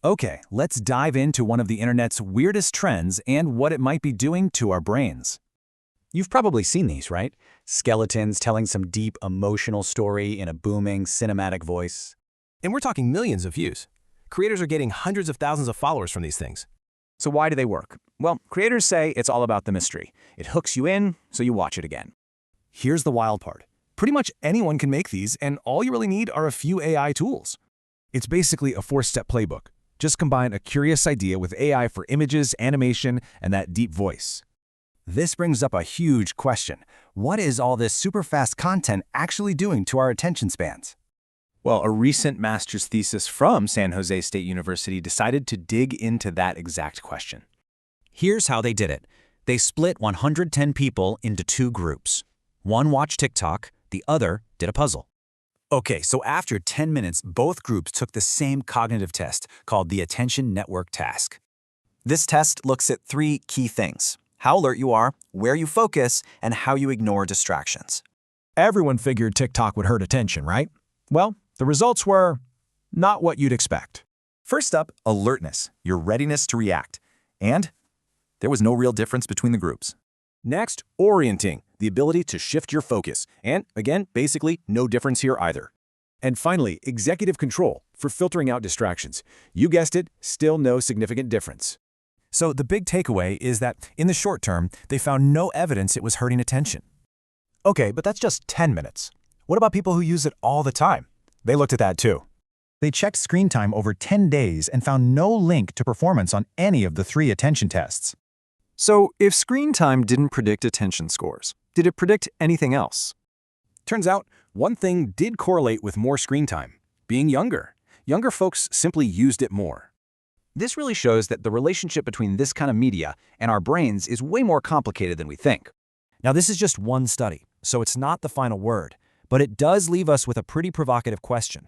Okay, let's dive into one of the internet's weirdest trends and what it might be doing to our brains. You've probably seen these, right? Skeletons telling some deep emotional story in a booming cinematic voice. And we're talking millions of views. Creators are getting hundreds of thousands of followers from these things. So why do they work? Well, creators say it's all about the mystery. It hooks you in, so you watch it again. Here's the wild part. Pretty much anyone can make these, and all you really need are a few AI tools. It's basically a four-step playbook. Just combine a curious idea with AI for images, animation, and that deep voice. This brings up a huge question. What is all this super fast content actually doing to our attention spans? Well, a recent master's thesis from San Jose State University decided to dig into that exact question. Here's how they did it. They split 110 people into two groups. One watched TikTok, the other did a puzzle. Okay, so after 10 minutes, both groups took the same cognitive test called the Attention Network Task. This test looks at three key things: how alert you are, where you focus, and how you ignore distractions. Everyone figured TikTok would hurt attention, right? Well, the results were not what you'd expect. First up, alertness, your readiness to react. And there was no real difference between the groups. Next, orienting, the ability to shift your focus. And again, basically no difference here either. And finally, executive control for filtering out distractions. You guessed it, still no significant difference. So the big takeaway is that in the short term, they found no evidence it was hurting attention. Okay, but that's just 10 minutes. What about people who use it all the time? They looked at that too. They checked screen time over 10 days and found no link to performance on any of the three attention tests. So, if screen time didn't predict attention scores, did it predict anything else? Turns out, one thing did correlate with more screen time: being younger. Younger folks simply used it more. This really shows that the relationship between this kind of media and our brains is way more complicated than we think. Now, this is just one study, so it's not the final word, but it does leave us with a pretty provocative question.